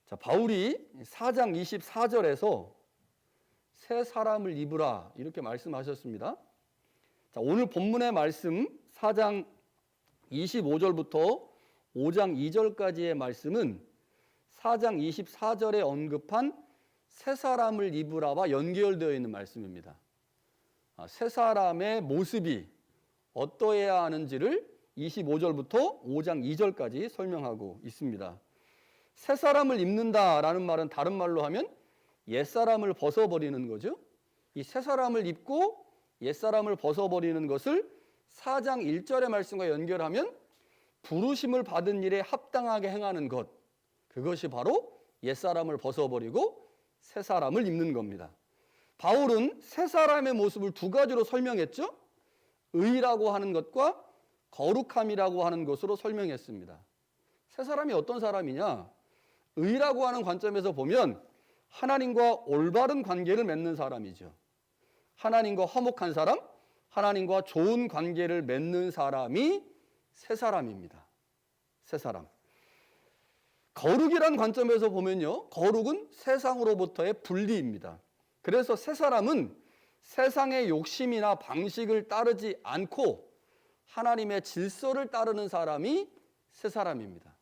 자, 바울이 4장 24절에서 새 사람을 입으라 이렇게 말씀하셨습니다. 자, 오늘 본문의 말씀 4장 25절부터 5장 2절까지의 말씀은 4장 24절에 언급한 새 사람을 입으라와 연결되어 있는 말씀입니다. 새 사람의 모습이 어떠해야 하는지를 25절부터 5장 2절까지 설명하고 있습니다. 새 사람을 입는다라는 말은 다른 말로 하면 옛사람을 벗어버리는 거죠. 이 새 사람을 입고 옛사람을 벗어버리는 것을 4장 1절의 말씀과 연결하면 부르심을 받은 일에 합당하게 행하는 것, 그것이 바로 옛사람을 벗어버리고 새 사람을 입는 겁니다. 바울은 새 사람의 모습을 두 가지로 설명했죠. 의라고 하는 것과 거룩함이라고 하는 것으로 설명했습니다. 새 사람이 어떤 사람이냐? 의라고 하는 관점에서 보면 하나님과 올바른 관계를 맺는 사람이죠. 하나님과 화목한 사람, 하나님과 좋은 관계를 맺는 사람이 새 사람입니다. 새 사람. 거룩이라는 관점에서 보면요, 거룩은 세상으로부터의 분리입니다. 그래서 새 사람은 세상의 욕심이나 방식을 따르지 않고 하나님의 질서를 따르는 사람이 새 사람입니다.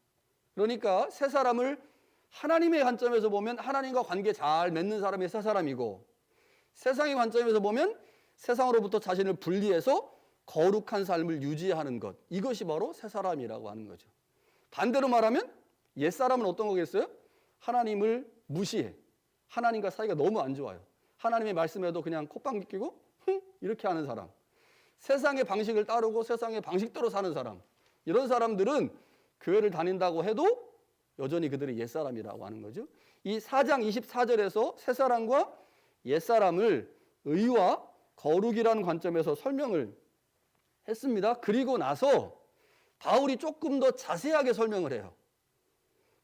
그러니까 새 사람을 하나님의 관점에서 보면 하나님과 관계 잘 맺는 사람이 새 사람이고, 세상의 관점에서 보면 세상으로부터 자신을 분리해서 거룩한 삶을 유지하는 것, 이것이 바로 새 사람이라고 하는 거죠. 반대로 말하면 옛사람은 어떤 거겠어요? 하나님을 무시해. 하나님과 사이가 너무 안 좋아요. 하나님의 말씀에도 그냥 콧방귀 끼고 이렇게 하는 사람. 세상의 방식을 따르고 세상의 방식대로 사는 사람. 이런 사람들은 교회를 다닌다고 해도 여전히 그들이 옛사람이라고 하는 거죠. 이 4장 24절에서 새 사람과 옛사람을 의와 거룩이라는 관점에서 설명을 했습니다. 그리고 나서 바울이 조금 더 자세하게 설명을 해요.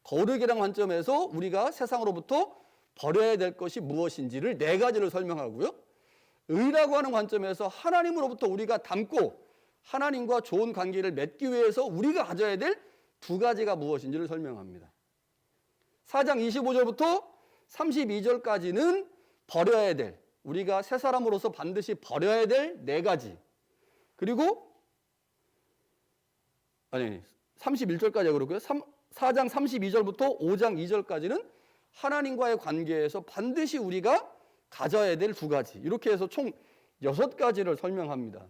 거룩이라는 관점에서 우리가 세상으로부터 버려야 될 것이 무엇인지를 네 가지를 설명하고요. 의라고 하는 관점에서 하나님으로부터 우리가 닮고 하나님과 좋은 관계를 맺기 위해서 우리가 가져야 될 두 가지가 무엇인지를 설명합니다. 4장 25절부터 32절까지는 버려야 될, 우리가 새 사람으로서 반드시 버려야 될 네 가지. 그리고 31절까지 그렇고요. 4장 32절부터 5장 2절까지는 하나님과의 관계에서 반드시 우리가 가져야 될 두 가지. 이렇게 해서 총 6가지를 설명합니다.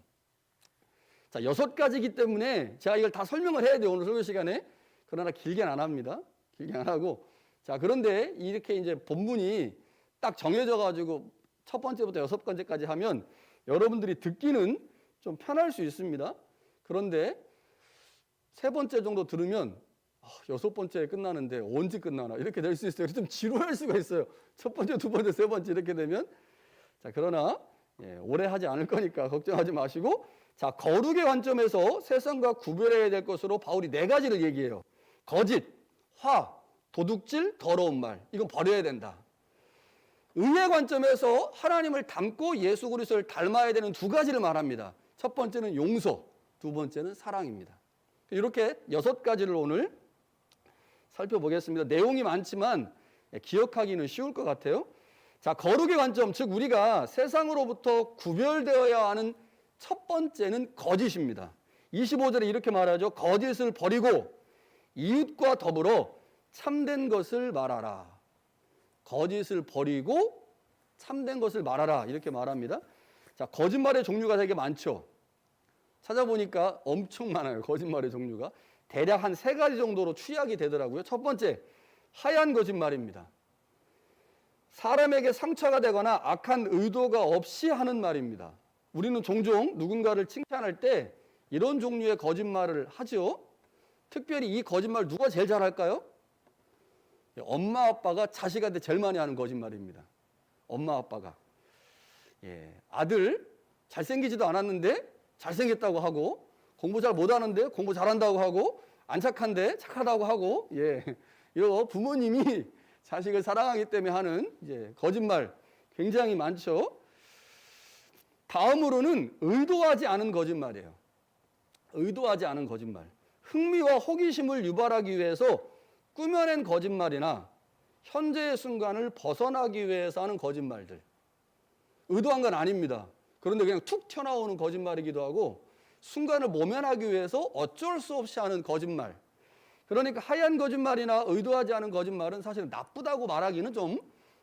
자, 6가지이기 때문에 제가 이걸 다 설명을 해야 돼요, 오늘 설교 시간에. 그러나 길게는 안 합니다. 길게 안 하고. 자, 그런데 이렇게 이제 본문이 딱 정해져 가지고 첫 번째부터 6번째까지 하면 여러분들이 듣기는 좀 편할 수 있습니다. 그런데 세 번째 정도 들으면 6번째에 끝나는데 언제 끝나나 이렇게 될 수 있어요. 좀 지루할 수가 있어요. 첫 번째, 두 번째, 세 번째 이렇게 되면. 자, 그러나 오래 하지 않을 거니까 걱정하지 마시고, 자, 거룩의 관점에서 세상과 구별해야 될 것으로 바울이 네 가지를 얘기해요. 거짓, 화, 도둑질, 더러운 말. 이건 버려야 된다. 의의 관점에서 하나님을 닮고 예수 그리스도를 닮아야 되는 두 가지를 말합니다. 첫 번째는 용서, 두 번째는 사랑입니다. 이렇게 6가지를 오늘 살펴보겠습니다. 내용이 많지만 기억하기는 쉬울 것 같아요. 자, 거룩의 관점, 즉 우리가 세상으로부터 구별되어야 하는 첫 번째는 거짓입니다. 25절에 이렇게 말하죠. 거짓을 버리고 이웃과 더불어 참된 것을 말하라. 거짓을 버리고 참된 것을 말하라. 이렇게 말합니다. 자, 거짓말의 종류가 되게 많죠. 찾아보니까 엄청 많아요. 거짓말의 종류가. 대략 한 3가지 정도로 취약이 되더라고요. 첫 번째, 하얀 거짓말입니다. 사람에게 상처가 되거나 악한 의도가 없이 하는 말입니다. 우리는 종종 누군가를 칭찬할 때 이런 종류의 거짓말을 하죠. 특별히 이 거짓말 누가 제일 잘할까요? 엄마 아빠가 자식한테 제일 많이 하는 거짓말입니다. 엄마 아빠가. 아들 잘생기지도 않았는데 잘생겼다고 하고, 공부 잘 못하는데 공부 잘한다고 하고, 안 착한데 착하다고 하고, 이거 부모님이 자식을 사랑하기 때문에 하는 거짓말 굉장히 많죠. 다음으로는 의도하지 않은 거짓말이에요. 의도하지 않은 거짓말. 흥미와 호기심을 유발하기 위해서 꾸며낸 거짓말이나 현재의 순간을 벗어나기 위해서 하는 거짓말들. 의도한 건 아닙니다. 그런데 그냥 툭 튀어나오는 거짓말이기도 하고 순간을 모면하기 위해서 어쩔 수 없이 하는 거짓말. 그러니까 하얀 거짓말이나 의도하지 않은 거짓말은 사실은 나쁘다고 말하기는 좀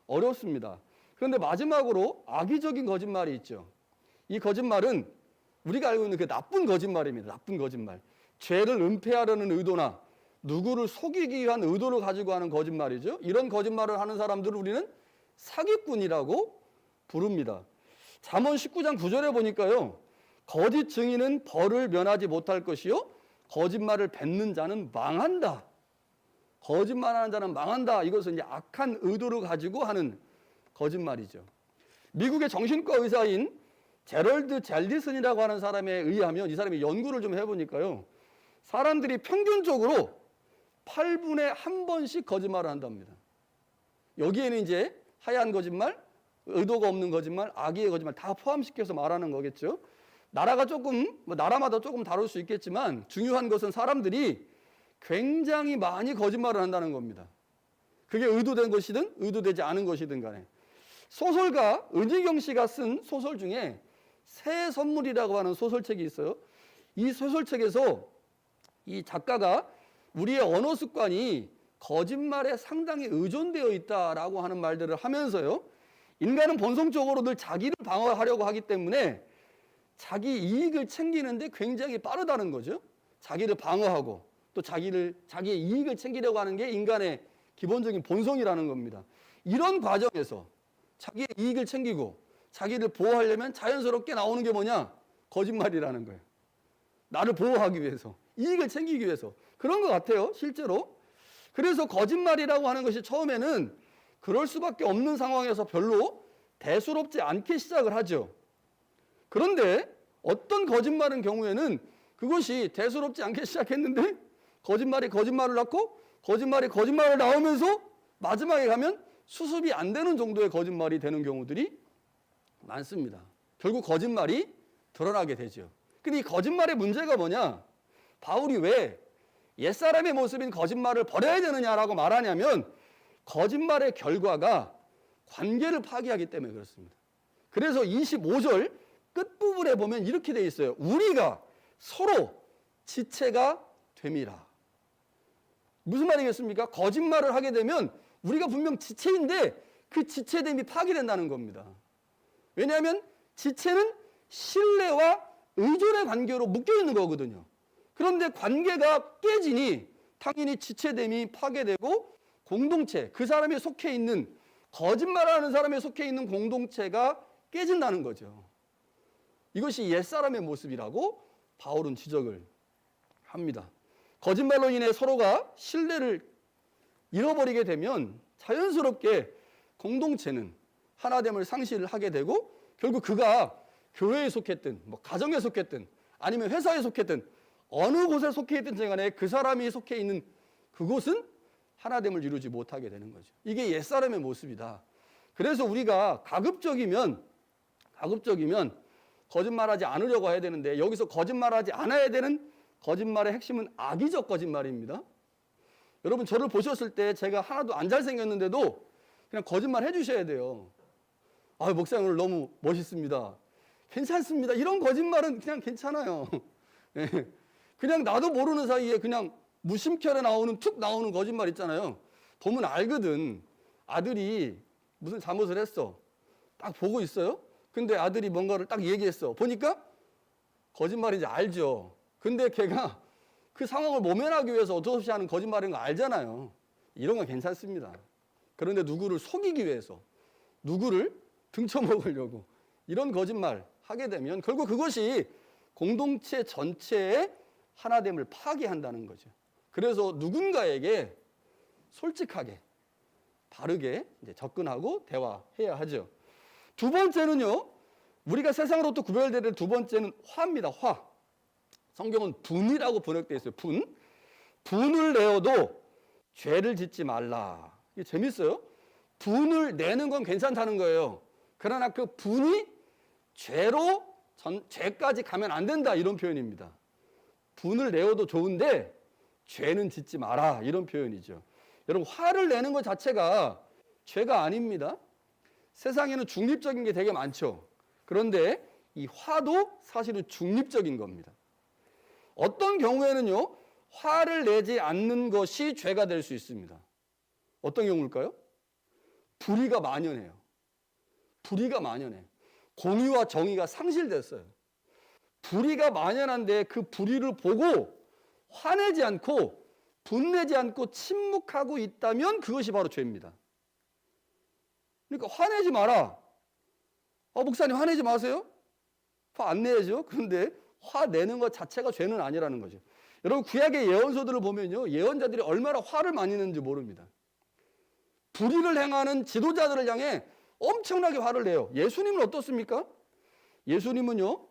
어렵습니다. 그런데 마지막으로 악의적인 거짓말이 있죠. 이 거짓말은 우리가 알고 있는 그 나쁜 거짓말입니다. 나쁜 거짓말. 죄를 은폐하려는 의도나 누구를 속이기 위한 의도를 가지고 하는 거짓말이죠. 이런 거짓말을 하는 사람들을 우리는 사기꾼이라고 부릅니다. 잠언 19장 9절에 보니까요. 거짓 증인은 벌을 면하지 못할 것이요 거짓말을 뱉는 자는 망한다. 거짓말하는 자는 망한다. 이것은 이제 악한 의도를 가지고 하는 거짓말이죠. 미국의 정신과 의사인 제럴드 젤리슨이라고 하는 사람에 의하면 이 사람이 연구를 좀 해보니까요. 사람들이 평균적으로 8분에 1번씩 거짓말을 한답니다. 여기에는 이제 하얀 거짓말, 의도가 없는 거짓말, 악의의 거짓말 다 포함시켜서 말하는 거겠죠. 나라가 조금, 나라마다 조금 다를 수 있겠지만 중요한 것은 사람들이 굉장히 많이 거짓말을 한다는 겁니다. 그게 의도된 것이든 의도되지 않은 것이든 간에. 소설가 은희경 씨가 쓴 소설 중에 새 선물이라고 하는 소설책이 있어요. 이 소설책에서 이 작가가 우리의 언어 습관이 거짓말에 상당히 의존되어 있다라고 하는 말들을 하면서요. 인간은 본성적으로 늘 자기를 방어하려고 하기 때문에 자기 이익을 챙기는데 굉장히 빠르다는 거죠. 자기를 방어하고 또 자기의 이익을 챙기려고 하는 게 인간의 기본적인 본성이라는 겁니다. 이런 과정에서 자기의 이익을 챙기고 자기를 보호하려면 자연스럽게 나오는 게 뭐냐? 거짓말이라는 거예요. 나를 보호하기 위해서, 이익을 챙기기 위해서. 그런 것 같아요, 실제로. 그래서 거짓말이라고 하는 것이 처음에는 그럴 수밖에 없는 상황에서 별로 대수롭지 않게 시작을 하죠. 그런데 어떤 거짓말인 경우에는 그것이 대수롭지 않게 시작했는데 거짓말이 거짓말을 낳고 거짓말이 거짓말을 낳으면서 마지막에 가면 수습이 안 되는 정도의 거짓말이 되는 경우들이 많습니다. 결국 거짓말이 드러나게 되죠. 근데 이 거짓말의 문제가 뭐냐? 바울이 왜 옛사람의 모습인 거짓말을 버려야 되느냐라고 말하냐면 거짓말의 결과가 관계를 파괴하기 때문에 그렇습니다. 그래서 25절 끝부분에 보면 이렇게 돼 있어요. 우리가 서로 지체가 됨이라. 무슨 말이겠습니까? 거짓말을 하게 되면 우리가 분명 지체인데 그 지체됨이 파괴된다는 겁니다. 왜냐하면 지체는 신뢰와 의존의 관계로 묶여 있는 거거든요. 그런데 관계가 깨지니 당연히 지체됨이 파괴되고 공동체, 그 사람이 속해 있는 거짓말하는 사람이 속해 있는 공동체가 깨진다는 거죠. 이것이 옛사람의 모습이라고 바울은 지적을 합니다. 거짓말로 인해 서로가 신뢰를 잃어버리게 되면 자연스럽게 공동체는 하나됨을 상실하게 되고 결국 그가 교회에 속했든 가정에 속했든 아니면 회사에 속했든 어느 곳에 속해 있든 간에 그 사람이 속해 있는 그곳은 하나됨을 이루지 못하게 되는 거죠. 이게 옛사람의 모습이다. 그래서 우리가 가급적이면 거짓말하지 않으려고 해야 되는데 여기서 거짓말하지 않아야 되는 거짓말의 핵심은 악의적 거짓말입니다. 여러분 저를 보셨을 때 제가 하나도 안 잘생겼는데도 그냥 거짓말 해주셔야 돼요. 아, 목사님 오늘 너무 멋있습니다. 괜찮습니다. 이런 거짓말은 그냥 괜찮아요. 네. 그냥 나도 모르는 사이에 그냥 무심결에 툭 나오는 거짓말 있잖아요. 보면 알거든. 아들이 무슨 잘못을 했어. 딱 보고 있어요. 근데 아들이 뭔가를 딱 얘기했어. 보니까 거짓말인지 알죠. 근데 걔가 그 상황을 모면하기 위해서 어쩔 수 없이 하는 거짓말인 거 알잖아요. 이런 건 괜찮습니다. 그런데 누구를 속이기 위해서, 누구를 등쳐먹으려고 이런 거짓말 하게 되면 결국 그것이 공동체 전체의 하나됨을 파괴한다는 거죠. 그래서 누군가에게 솔직하게, 바르게 이제 접근하고 대화해야 하죠. 두 번째는요, 우리가 세상으로부터 구별되는 두 번째는 화입니다. 화. 성경은 분이라고 번역되어 있어요. 분. 분을 내어도 죄를 짓지 말라. 이게 재밌어요. 분을 내는 건 괜찮다는 거예요. 그러나 그 분이 죄까지 가면 안 된다. 이런 표현입니다. 분을 내어도 좋은데 죄는 짓지 마라. 이런 표현이죠. 여러분, 화를 내는 것 자체가 죄가 아닙니다. 세상에는 중립적인 게 되게 많죠. 그런데 이 화도 사실은 중립적인 겁니다. 어떤 경우에는요, 화를 내지 않는 것이 죄가 될 수 있습니다. 어떤 경우일까요? 불의가 만연해요. 불의가 만연해. 공의와 정의가 상실됐어요. 불의가 만연한데 그 불의를 보고 화내지 않고 분내지 않고 침묵하고 있다면 그것이 바로 죄입니다. 그러니까 화내지 마라. 목사님 화내지 마세요. 화 안 내야죠. 그런데 화내는 것 자체가 죄는 아니라는 거죠. 여러분, 구약의 예언서들을 보면요, 예언자들이 얼마나 화를 많이 내는지 모릅니다. 불의를 행하는 지도자들을 향해 엄청나게 화를 내요. 예수님은 어떻습니까? 예수님은요,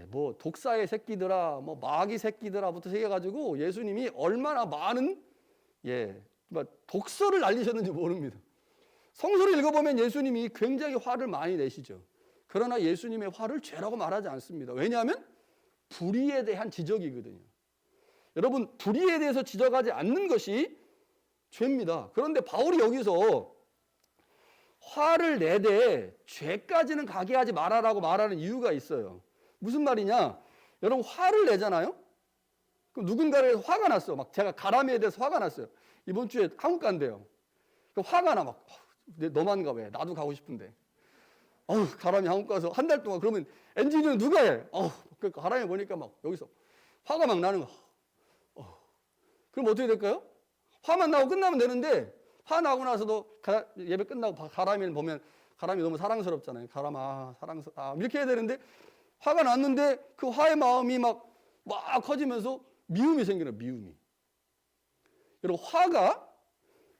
뭐 독사의 새끼들아, 뭐 마귀 새끼들아부터 해가지고 예수님이 얼마나 많은 독서를 날리셨는지 모릅니다. 성서를 읽어보면 예수님이 굉장히 화를 많이 내시죠. 그러나 예수님의 화를 죄라고 말하지 않습니다. 왜냐하면 불의에 대한 지적이거든요. 여러분, 불의에 대해서 지적하지 않는 것이 죄입니다. 그런데 바울이 여기서 화를 내되 죄까지는 가게 하지 말아라고 말하는 이유가 있어요. 무슨 말이냐? 여러분, 화를 내잖아요? 그럼 누군가에 대해서 화가 났어. 막 제가 가람이에 대해서 화가 났어요. 이번 주에 한국 간대요. 화가 나. 막 너만 가 왜? 나도 가고 싶은데. 가람이 한국 가서 한 달 동안 그러면 엔지니어는 누가 해? 그러니까 가람이 보니까 막 여기서 화가 막 나는 거. 그럼 어떻게 될까요? 화만 나고 끝나면 되는데 화 나고 나서도 예배 끝나고 가람이를 보면 가람이 너무 사랑스럽잖아요. 가람아 사랑스럽다 이렇게 해야 되는데 화가 났는데 그 화의 마음이 막 커지면서 미움이 생기는 미움이. 여러분, 화가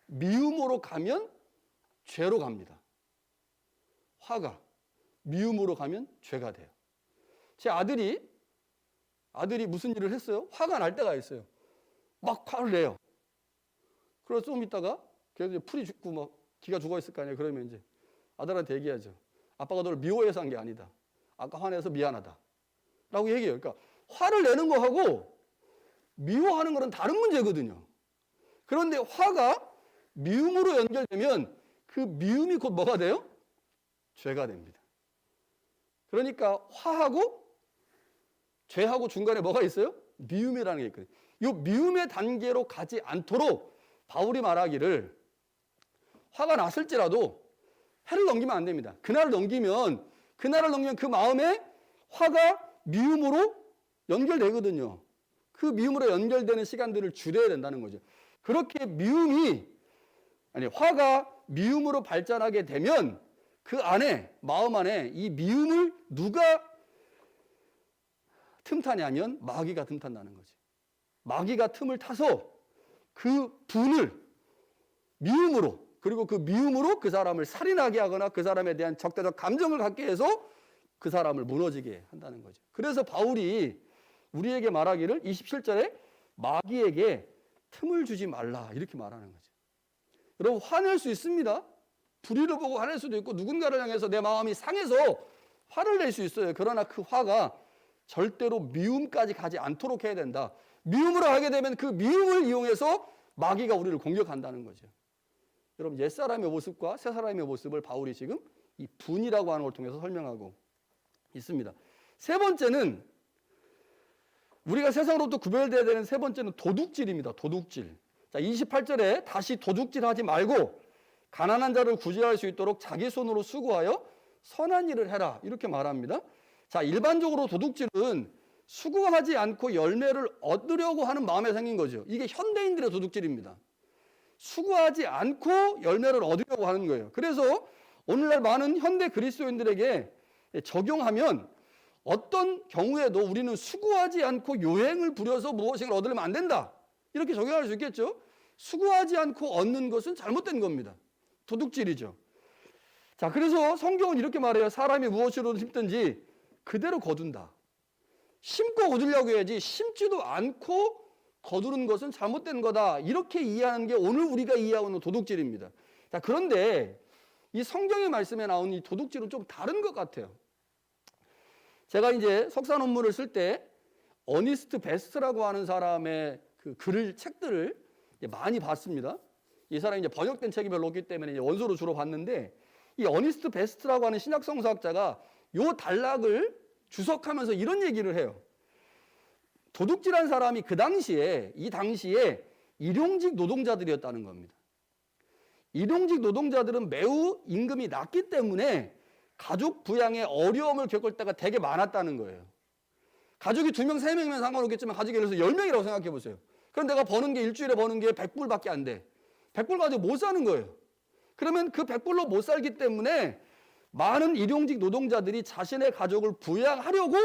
미움으로 가면 죄로 갑니다. 화가 미움으로 가면 죄가 돼요. 제 아들이 무슨 일을 했어요? 화가 날 때가 있어요. 막 화를 내요. 그래서 좀 있다가 걔도 풀이 죽고 막 기가 죽어 있을 거 아니에요. 그러면 이제 아들한테 얘기하죠. 아빠가 너를 미워해서 한 게 아니다. 아까 화내서 미안하다. 라고 얘기해요. 그러니까 화를 내는 거하고 미워하는 거는 다른 문제거든요. 그런데 화가 미움으로 연결되면 그 미움이 곧 뭐가 돼요? 죄가 됩니다. 그러니까 화하고 죄하고 중간에 뭐가 있어요? 미움이라는 게 있거든요. 이 미움의 단계로 가지 않도록 바울이 말하기를 화가 났을지라도 해를 넘기면 안 됩니다. 그날을 넘기면 그 마음에 화가 미움으로 연결되거든요. 그 미움으로 연결되는 시간들을 줄여야 된다는 거죠. 그렇게 화가 미움으로 발전하게 되면 그 안에, 마음 안에 이 미움을 누가 틈타냐면 마귀가 틈탄다는 거죠. 마귀가 틈을 타서 그 분을 미움으로, 그리고 그 미움으로 그 사람을 살인하게 하거나 그 사람에 대한 적대적 감정을 갖게 해서 그 사람을 무너지게 한다는 거죠. 그래서 바울이 우리에게 말하기를 27절에 마귀에게 틈을 주지 말라 이렇게 말하는 거죠. 여러분, 화낼 수 있습니다. 불의를 보고 화낼 수도 있고 누군가를 향해서 내 마음이 상해서 화를 낼 수 있어요. 그러나 그 화가 절대로 미움까지 가지 않도록 해야 된다. 미움으로 하게 되면 그 미움을 이용해서 마귀가 우리를 공격한다는 거죠. 여러분, 옛사람의 모습과 새사람의 모습을 바울이 지금 이 분이라고 하는 걸 통해서 설명하고 있습니다. 세 번째는, 우리가 세상으로부터 구별되어야 되는 세 번째는 도둑질입니다. 도둑질. 자, 28절에 다시 도둑질하지 말고 가난한 자를 구제할 수 있도록 자기 손으로 수고하여 선한 일을 해라 이렇게 말합니다. 자, 일반적으로 도둑질은 수고하지 않고 열매를 얻으려고 하는 마음에 생긴 거죠. 이게 현대인들의 도둑질입니다. 수고하지 않고 열매를 얻으려고 하는 거예요. 그래서 오늘날 많은 현대 그리스도인들에게 적용하면 어떤 경우에도 우리는 수고하지 않고 요행을 부려서 무엇인가 얻으려면 안 된다. 이렇게 적용할 수 있겠죠. 수고하지 않고 얻는 것은 잘못된 겁니다. 도둑질이죠. 자, 그래서 성경은 이렇게 말해요. 사람이 무엇으로 심든지 그대로 거둔다. 심고 거두려고 해야지 심지도 않고 거두는 것은 잘못된 거다. 이렇게 이해하는 게 오늘 우리가 이해하고 있는 도둑질입니다. 자, 그런데 이 성경의 말씀에 나온 이 도둑질은 좀 다른 것 같아요. 제가 이제 석사 논문을 쓸 때 어니스트 베스트라고 하는 사람의 그 책들을 많이 봤습니다. 이 사람이 이제 번역된 책이 별로 없기 때문에 이제 원서로 주로 봤는데, 이 어니스트 베스트라고 하는 신약 성서학자가 요 단락을 주석하면서 이런 얘기를 해요. 도둑질한 사람이 이 당시에 일용직 노동자들이었다는 겁니다. 일용직 노동자들은 매우 임금이 낮기 때문에 가족 부양에 어려움을 겪을 때가 되게 많았다는 거예요. 가족이 2명, 3명이면 상관없겠지만 가족이 예를 들어서 10명이라고 생각해 보세요. 그럼 내가 버는 게 일주일에 버는 게 100불밖에 안 돼. 100불 가지고 못 사는 거예요. 그러면 그 100불로 못 살기 때문에 많은 일용직 노동자들이 자신의 가족을 부양하려고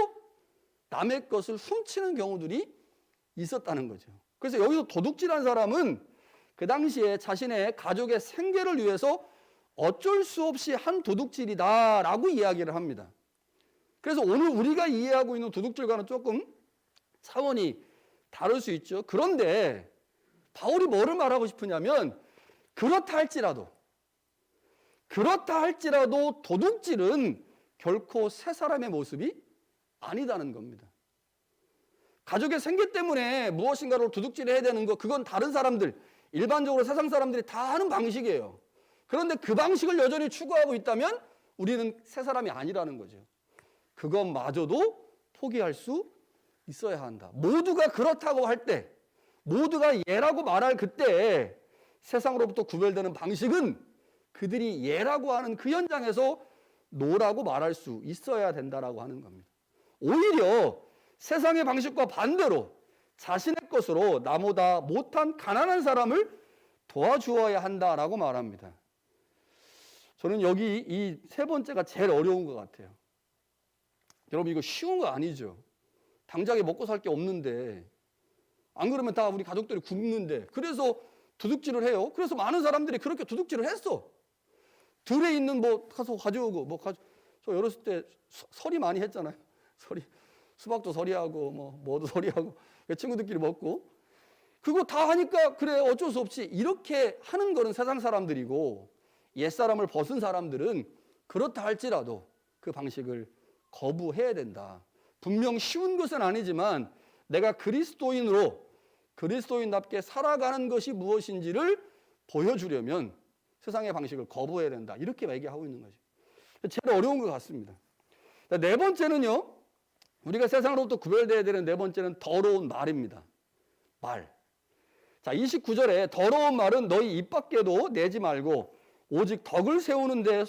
남의 것을 훔치는 경우들이 있었다는 거죠. 그래서 여기서 도둑질한 사람은 그 당시에 자신의 가족의 생계를 위해서 어쩔 수 없이 한 도둑질이다라고 이야기를 합니다. 그래서 오늘 우리가 이해하고 있는 도둑질과는 조금 차원이 다를 수 있죠. 그런데 바울이 뭐를 말하고 싶으냐면 그렇다 할지라도 도둑질은 결코 새 사람의 모습이 아니다는 겁니다. 가족의 생계 때문에 무엇인가를 도둑질해야 되는 거, 그건 다른 사람들, 일반적으로 세상 사람들이 다 하는 방식이에요. 그런데 그 방식을 여전히 추구하고 있다면 우리는 새 사람이 아니라는 거죠. 그것마저도 포기할 수 있어야 한다. 모두가 그렇다고 할 때, 모두가 예라고 말할 그때 세상으로부터 구별되는 방식은 그들이 예라고 하는 그 현장에서 노라고 말할 수 있어야 된다라고 하는 겁니다. 오히려 세상의 방식과 반대로 자신의 것으로 나보다 못한 가난한 사람을 도와주어야 한다라고 말합니다. 저는 여기 이 세 번째가 제일 어려운 것 같아요. 여러분, 이거 쉬운 거 아니죠. 당장에 먹고 살 게 없는데, 안 그러면 다 우리 가족들이 굶는데, 그래서 도둑질을 해요. 그래서 많은 사람들이 그렇게 도둑질을 했어. 들에 있는 뭐 가서 가져오고, 저 어렸을 때 서리 많이 했잖아요. 수박도 서리하고 뭐도 서리하고 친구들끼리 먹고, 그거 다 하니까 그래 어쩔 수 없이 이렇게 하는 거는 세상 사람들이고, 옛사람을 벗은 사람들은 그렇다 할지라도 그 방식을 거부해야 된다. 분명 쉬운 것은 아니지만 내가 그리스도인답게 살아가는 것이 무엇인지를 보여주려면 세상의 방식을 거부해야 된다. 이렇게 얘기하고 있는 거죠. 제일 어려운 것 같습니다. 네 번째는요, 우리가 세상으로부터 구별되어야 되는 네 번째는 더러운 말입니다. 말. 자, 29절에 더러운 말은 너희 입 밖에도 내지 말고 오직 덕을 세우는 데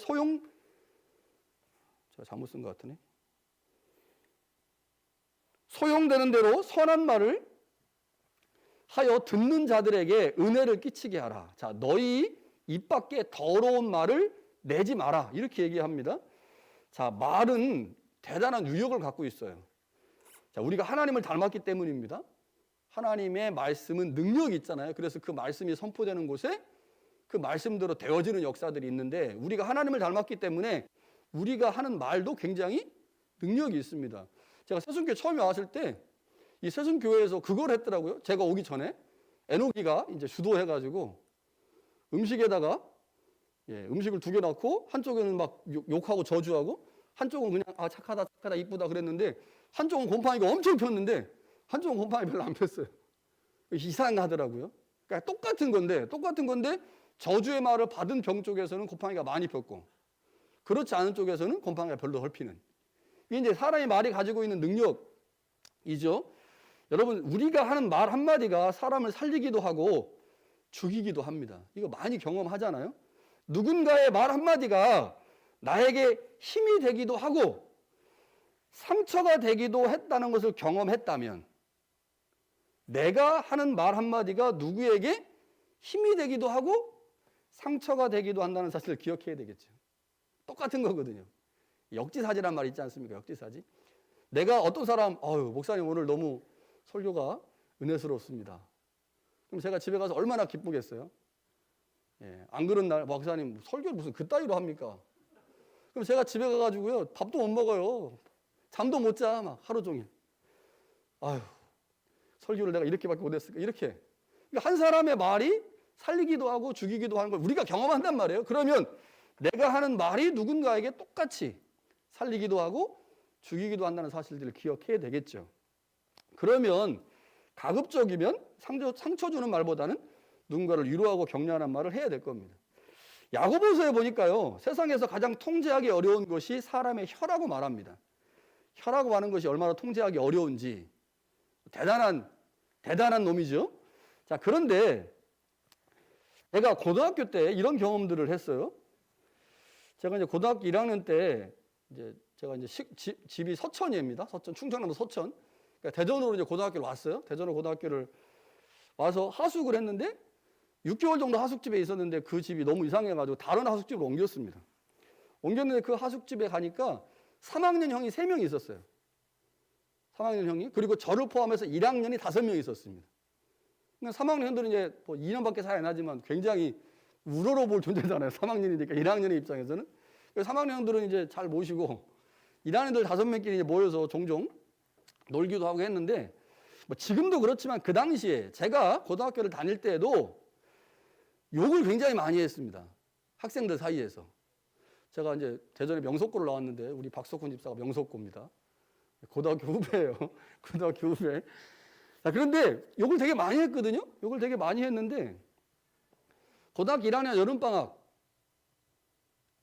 잘못 쓴 것 같으네. 소용되는 대로 선한 말을 하여 듣는 자들에게 은혜를 끼치게 하라. 자, 너희 입 밖에 더러운 말을 내지 마라. 이렇게 얘기합니다. 자, 말은 대단한 위력을 갖고 있어요. 자, 우리가 하나님을 닮았기 때문입니다. 하나님의 말씀은 능력이 있잖아요. 그래서 그 말씀이 선포되는 곳에 그 말씀대로 되어지는 역사들이 있는데, 우리가 하나님을 닮았기 때문에 우리가 하는 말도 굉장히 능력이 있습니다. 제가 세순교회 처음에 왔을 때 이 세순교회에서 그걸 했더라고요. 제가 오기 전에 에녹이가 이제 주도해가지고 음식에다가 음식을 2개 넣고 한쪽에는 막 욕하고 저주하고 한쪽은 그냥 착하다 이쁘다 그랬는데, 한쪽은 곰팡이가 엄청 폈는데 한쪽은 곰팡이 별로 안 폈어요. 이상하더라고요. 그러니까 똑같은 건데 저주의 말을 받은 병 쪽에서는 곰팡이가 많이 폈고, 그렇지 않은 쪽에서는 곰팡이가 별로 덜 피는. 이게 이제 사람의 말이 가지고 있는 능력이죠. 여러분, 우리가 하는 말 한마디가 사람을 살리기도 하고 죽이기도 합니다. 이거 많이 경험하잖아요. 누군가의 말 한마디가 나에게 힘이 되기도 하고 상처가 되기도 했다는 것을 경험했다면, 내가 하는 말 한마디가 누구에게 힘이 되기도 하고 상처가 되기도 한다는 사실을 기억해야 되겠죠. 똑같은 거거든요. 역지사지란 말 있지 않습니까? 역지사지. 내가 어떤 사람, 목사님 오늘 너무 설교가 은혜스럽습니다. 그럼 제가 집에 가서 얼마나 기쁘겠어요? 안 그런 날, 목사님 설교를 무슨 그따위로 합니까? 그럼 제가 집에 가가지고요, 밥도 못 먹어요. 잠도 못 자, 막 하루 종일. 설교를 내가 이렇게밖에 못했을까? 이렇게. 그러니까 한 사람의 말이 살리기도 하고 죽이기도 하는 걸 우리가 경험한단 말이에요. 그러면 내가 하는 말이 누군가에게 똑같이 살리기도 하고 죽이기도 한다는 사실들을 기억해야 되겠죠. 그러면 가급적이면 상처 주는 말보다는 누군가를 위로하고 격려하는 말을 해야 될 겁니다. 야고보서에 보니까요, 세상에서 가장 통제하기 어려운 것이 사람의 혀라고 말합니다. 혀라고 하는 것이 얼마나 통제하기 어려운지. 대단한 놈이죠. 자, 그런데 제가 고등학교 때 이런 경험들을 했어요. 제가 이제 고등학교 1학년 때 제가 집이 서천입니다. 서천, 충청남도 서천. 그러니까 대전으로 이제 고등학교를 왔어요. 대전으로 고등학교를 와서 하숙을 했는데 6개월 정도 하숙집에 있었는데 그 집이 너무 이상해가지고 다른 하숙집으로 옮겼습니다. 옮겼는데 그 하숙집에 가니까 3학년 형이 3명이 있었어요. 3학년 형이. 그리고 저를 포함해서 1학년이 5명 있었습니다. 그러니까 3학년 형들은 이제 뭐 2년밖에 차이 안 나지만 굉장히 우러러 볼 존재잖아요. 3학년이니까 1학년의 입장에서는. 그래서 3학년 형들은 이제 잘 모시고 1학년들 5명끼리 모여서 종종 놀기도 하고 했는데 뭐 지금도 그렇지만 그 당시에 제가 고등학교를 다닐 때에도 욕을 굉장히 많이 했습니다. 학생들 사이에서. 제가 이제 대전에 명석고를 나왔는데 우리 박석훈 집사가 명석고입니다. 고등학교 후배예요. 고등학교 후배. 자, 그런데 욕을 되게 많이 했거든요. 욕을 되게 많이 했는데 고등학교 1학년 여름방학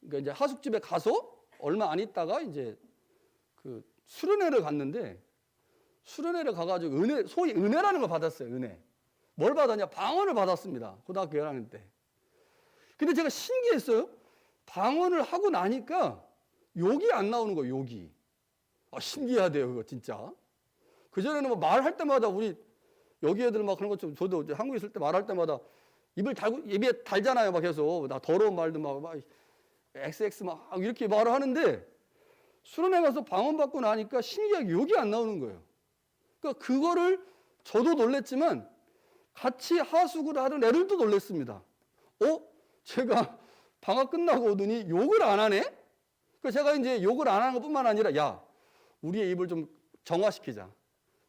그러니까 이제 하숙집에 가서 얼마 안 있다가 이제 그 수련회를 갔는데 수련회를 가가지고 소위 은혜라는 걸 받았어요. 은혜. 뭘 받았냐? 방언을 받았습니다. 고등학교 1학년 때. 근데 제가 신기했어요. 방언을 하고 나니까 욕이 안 나오는 거예요. 욕이. 신기하대요. 그거 진짜. 그전에는 뭐 말할 때마다 우리 여기 애들 막 그런 것좀 저도 한국에 있을 때 말할 때마다 입에 달잖아요. 막 계속 나 더러운 말도 막 XX 막 이렇게 말을 하는데 수련회 가서 방언 받고 나니까 신기하게 욕이 안 나오는 거예요. 그러니까 그거를 저도 놀랬지만 같이 하숙을 하던 애들도 놀랬습니다. 제가 방학 끝나고 오더니 욕을 안 하네? 그래서 제가 이제 욕을 안 하는 것뿐만 아니라 야, 우리의 입을 좀 정화시키자.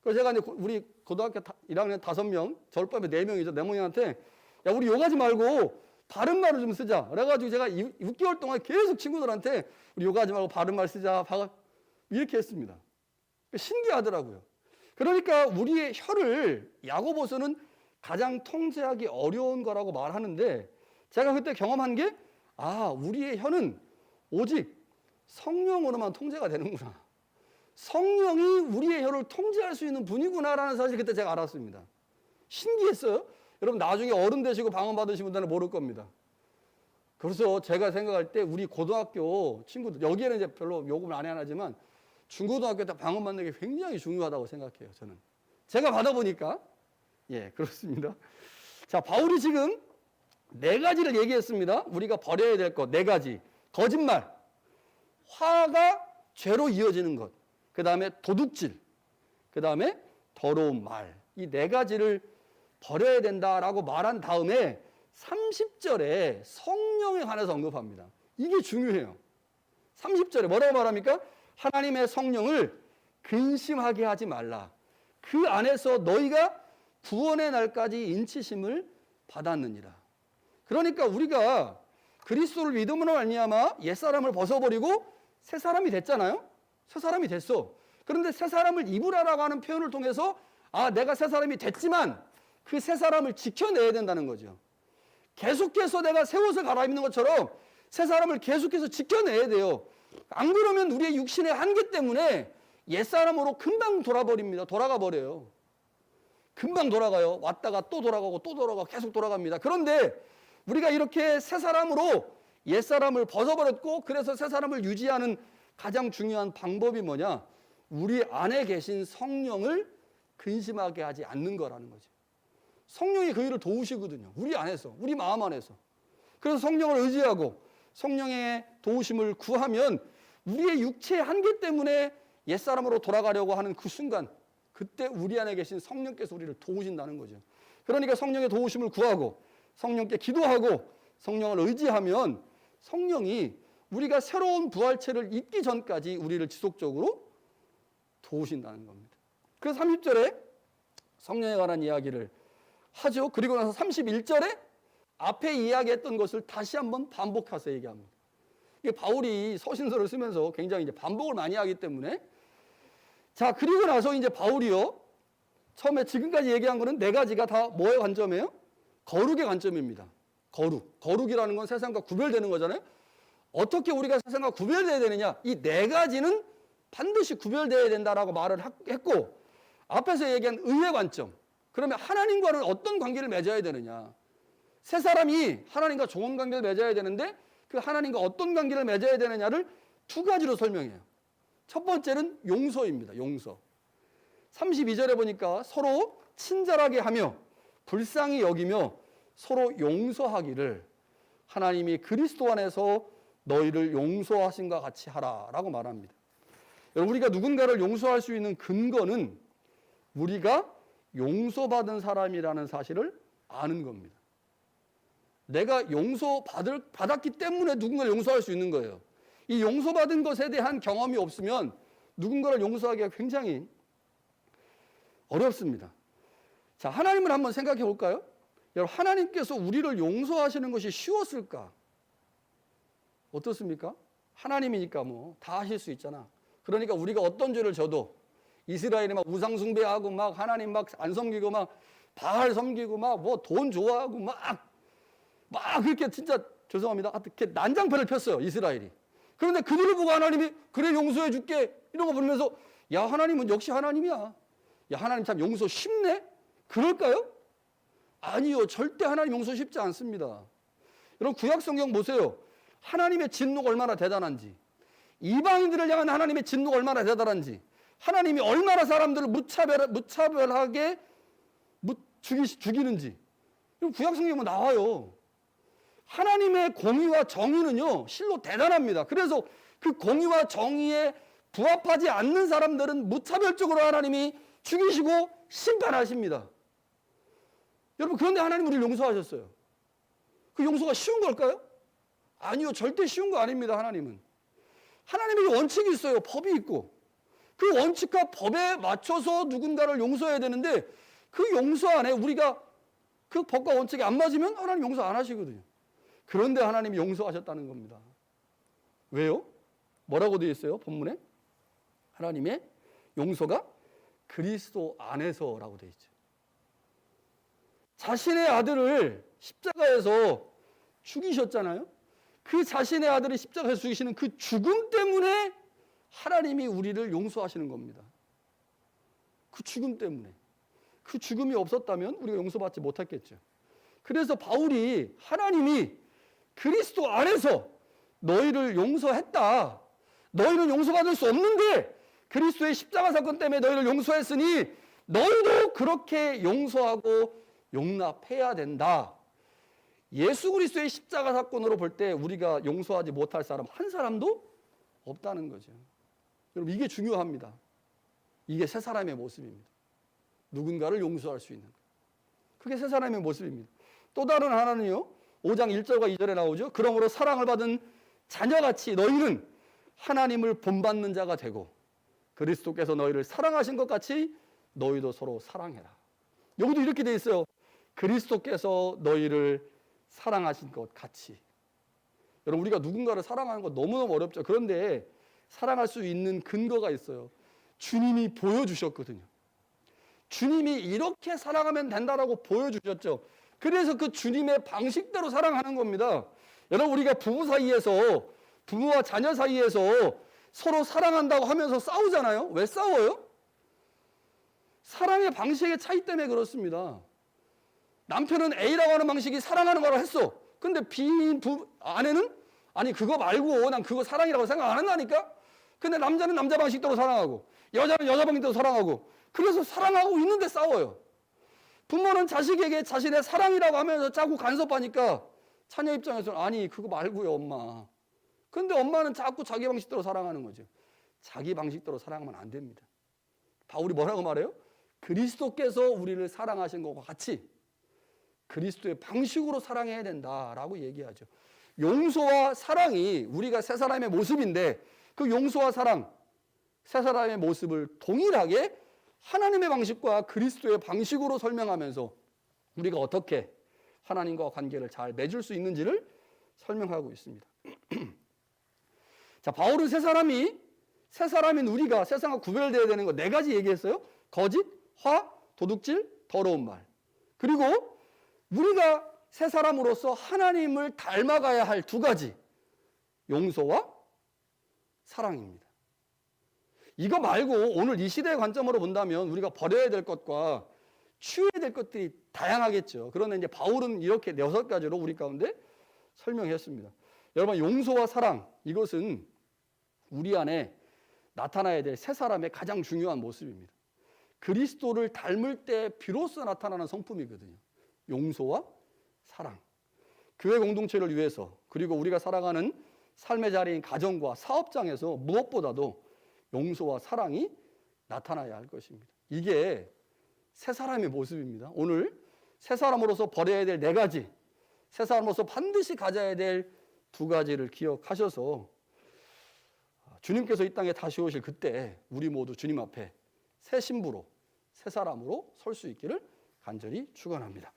그래서 제가 이제 우리 고등학교 1학년 5명, 절반에 4명이죠. 내모님한테 야, 우리 욕하지 말고 바른 말을 좀 쓰자. 그래가지고 제가 6개월 동안 계속 친구들한테 우리 욕하지 말고 바른 말 쓰자. 이렇게 했습니다. 신기하더라고요. 그러니까 우리의 혀를 야고보서는 가장 통제하기 어려운 거라고 말하는데 제가 그때 경험한 게 우리의 혀는 오직 성령으로만 통제가 되는구나. 성령이 우리의 혀를 통제할 수 있는 분이구나라는 사실 그때 제가 알았습니다. 신기했어요. 여러분 나중에 어른 되시고 방언 받으신 분들은 모를 겁니다. 그래서 제가 생각할 때 우리 고등학교 친구들 여기에는 이제 별로 요금을 안 하지만 중고등학교 때 방언 받는 게 굉장히 중요하다고 생각해요. 저는 제가 받아보니까 그렇습니다. 자, 바울이 지금 4가지를 얘기했습니다. 우리가 버려야 될 것 4가지. 거짓말, 화가 죄로 이어지는 것, 그 다음에 도둑질, 그 다음에 더러운 말. 이 4가지를 버려야 된다라고 말한 다음에 30절에 성령에 관해서 언급합니다. 이게 중요해요. 30절에 뭐라고 말합니까? 하나님의 성령을 근심하게 하지 말라. 그 안에서 너희가 구원의 날까지 인치심을 받았느니라. 그러니까 우리가 그리스도를 믿음으로 말미암아 옛사람을 벗어버리고 새 사람이 됐잖아요. 새 사람이 됐어. 그런데 새 사람을 입으라라고 하는 표현을 통해서 내가 새 사람이 됐지만 그 새 사람을 지켜내야 된다는 거죠. 계속해서 내가 새 옷을 갈아입는 것처럼 새 사람을 계속해서 지켜내야 돼요. 안 그러면 우리의 육신의 한계 때문에 옛사람으로 금방 돌아가 버려요. 금방 돌아가요. 왔다가 또 돌아가고 또 돌아가고 계속 돌아갑니다. 그런데 우리가 이렇게 새 사람으로 옛사람을 벗어버렸고 그래서 새 사람을 유지하는 가장 중요한 방법이 뭐냐? 우리 안에 계신 성령을 근심하게 하지 않는 거라는 거죠. 성령이 그 일을 도우시거든요. 우리 안에서, 우리 마음 안에서. 그래서 성령을 의지하고 성령의 도우심을 구하면 우리의 육체의 한계 때문에 옛사람으로 돌아가려고 하는 그 순간 그때 우리 안에 계신 성령께서 우리를 도우신다는 거죠. 그러니까 성령의 도우심을 구하고 성령께 기도하고 성령을 의지하면 성령이 우리가 새로운 부활체를 입기 전까지 우리를 지속적으로 도우신다는 겁니다. 그래서 30절에 성령에 관한 이야기를 하죠. 그리고 나서 31절에 앞에 이야기했던 것을 다시 한번 반복해서 얘기합니다. 이게 바울이 서신서를 쓰면서 굉장히 이제 반복을 많이 하기 때문에 자, 그리고 나서 이제 바울이요. 처음에 지금까지 얘기한 거는 4가지가 다 뭐의 관점이에요? 거룩의 관점입니다. 거룩이라는 건 세상과 구별되는 거잖아요. 어떻게 우리가 세상과 구별돼야 되느냐? 이 네 가지는 반드시 구별돼야 된다라고 말을 했고, 앞에서 얘기한 의의 관점. 그러면 하나님과는 어떤 관계를 맺어야 되느냐? 세 사람이 하나님과 좋은 관계를 맺어야 되는데 그 하나님과 어떤 관계를 맺어야 되느냐를 두 가지로 설명해요. 첫 번째는 용서입니다. 용서. 32절에 보니까 서로 친절하게 하며 불쌍히 여기며 서로 용서하기를 하나님이 그리스도 안에서 너희를 용서하신과 같이 하라라고 말합니다. 우리가 누군가를 용서할 수 있는 근거는 우리가 용서받은 사람이라는 사실을 아는 겁니다. 내가 용서받았기 때문에 누군가를 용서할 수 있는 거예요. 이 용서받은 것에 대한 경험이 없으면 누군가를 용서하기가 굉장히 어렵습니다. 자, 하나님을 한번 생각해 볼까요? 여러분, 하나님께서 우리를 용서하시는 것이 쉬웠을까? 어떻습니까? 하나님이니까 뭐 다 하실 수 있잖아. 그러니까 우리가 어떤 죄를 져도 이스라엘이 막 우상 숭배하고 막 하나님 막 안 섬기고 막 바알 섬기고 막 뭐 돈 좋아하고 막 그렇게 진짜 죄송합니다. 이렇게 난장패를 폈어요, 이스라엘이. 그런데 그들을 보고 하나님이 그래 용서해 줄게 이런 거 부르면서 야, 하나님은 역시 하나님이야. 야, 하나님 참 용서 쉽네? 그럴까요? 아니요. 절대 하나님 용서 쉽지 않습니다. 여러분, 구약 성경 보세요. 하나님의 진노가 얼마나 대단한지, 이방인들을 향한 하나님의 진노가 얼마나 대단한지, 하나님이 얼마나 사람들을 무차별하게 죽이는지 구약 성경에 보면 나와요. 하나님의 공의와 정의는요 실로 대단합니다. 그래서 그 공의와 정의에 부합하지 않는 사람들은 무차별적으로 하나님이 죽이시고 심판하십니다. 여러분, 그런데 하나님 우리를 용서하셨어요. 그 용서가 쉬운 걸까요? 아니요. 절대 쉬운 거 아닙니다. 하나님의 원칙이 있어요. 법이 있고 그 원칙과 법에 맞춰서 누군가를 용서해야 되는데 그 용서 안에 우리가 그 법과 원칙이 안 맞으면 하나님 용서 안 하시거든요. 그런데 하나님이 용서하셨다는 겁니다. 왜요? 뭐라고 되어 있어요? 본문에? 하나님의 용서가 그리스도 안에서라고 되어 있죠. 자신의 아들을 십자가에서 죽이셨잖아요. 그 자신의 아들을 십자가에서 죽이시는 그 죽음 때문에 하나님이 우리를 용서하시는 겁니다. 그 죽음 때문에. 그 죽음이 없었다면 우리가 용서받지 못했겠죠. 그래서 바울이 하나님이 그리스도 안에서 너희를 용서했다. 너희는 용서받을 수 없는데 그리스도의 십자가 사건 때문에 너희를 용서했으니 너희도 그렇게 용서하고 용납해야 된다. 예수 그리스도의 십자가 사건으로 볼 때 우리가 용서하지 못할 사람 한 사람도 없다는 거죠. 여러분, 이게 중요합니다. 이게 새 사람의 모습입니다. 누군가를 용서할 수 있는 것. 그게 새 사람의 모습입니다. 또 다른 하나는요, 5장 1절과 2절에 나오죠. 그러므로 사랑을 받은 자녀같이 너희는 하나님을 본받는 자가 되고 그리스도께서 너희를 사랑하신 것 같이 너희도 서로 사랑해라. 여기도 이렇게 돼 있어요. 그리스도께서 너희를 사랑하신 것 같이. 여러분, 우리가 누군가를 사랑하는 거 너무너무 어렵죠. 그런데 사랑할 수 있는 근거가 있어요. 주님이 보여주셨거든요. 주님이 이렇게 사랑하면 된다라고 보여주셨죠. 그래서 그 주님의 방식대로 사랑하는 겁니다. 여러분, 우리가 부부 사이에서, 부모와 자녀 사이에서 서로 사랑한다고 하면서 싸우잖아요. 왜 싸워요? 사랑의 방식의 차이 때문에 그렇습니다. 남편은 A라고 하는 방식이 사랑하는 거라고 했어. 근데 아내는 아니 그거 말고 난 그거 사랑이라고 생각 안 한다니까? 근데 남자는 남자 방식대로 사랑하고 여자는 여자 방식대로 사랑하고 그래서 사랑하고 있는데 싸워요. 부모는 자식에게 자신의 사랑이라고 하면서 자꾸 간섭하니까 자녀 입장에서는 아니 그거 말고요 엄마. 근데 엄마는 자꾸 자기 방식대로 사랑하는 거죠. 자기 방식대로 사랑하면 안 됩니다. 바울이 뭐라고 말해요? 그리스도께서 우리를 사랑하신 것과 같이 그리스도의 방식으로 사랑해야 된다라고 얘기하죠. 용서와 사랑이 우리가 새 사람의 모습인데 그 용서와 사랑, 새 사람의 모습을 동일하게 하나님의 방식과 그리스도의 방식으로 설명하면서 우리가 어떻게 하나님과 관계를 잘 맺을 수 있는지를 설명하고 있습니다. 자, 바울은 새 사람인 우리가 세상과 구별되어야 되는 거 4가지 얘기했어요. 거짓, 화, 도둑질, 더러운 말. 그리고 우리가 새 사람으로서 하나님을 닮아가야 할 두 가지, 용서와 사랑입니다. 이거 말고 오늘 이 시대의 관점으로 본다면 우리가 버려야 될 것과 치워야 될 것들이 다양하겠죠. 그런데 이제 바울은 이렇게 6가지로 우리 가운데 설명했습니다. 여러분, 용서와 사랑, 이것은 우리 안에 나타나야 될 새 사람의 가장 중요한 모습입니다. 그리스도를 닮을 때 비로소 나타나는 성품이거든요. 용서와 사랑. 교회 공동체를 위해서, 그리고 우리가 살아가는 삶의 자리인 가정과 사업장에서 무엇보다도 용서와 사랑이 나타나야 할 것입니다. 이게 새 사람의 모습입니다. 오늘 새 사람으로서 버려야 될 4가지, 새 사람으로서 반드시 가져야 될 2가지를 기억하셔서 주님께서 이 땅에 다시 오실 그때 우리 모두 주님 앞에 새 신부로, 새 사람으로 설 수 있기를 간절히 축원합니다.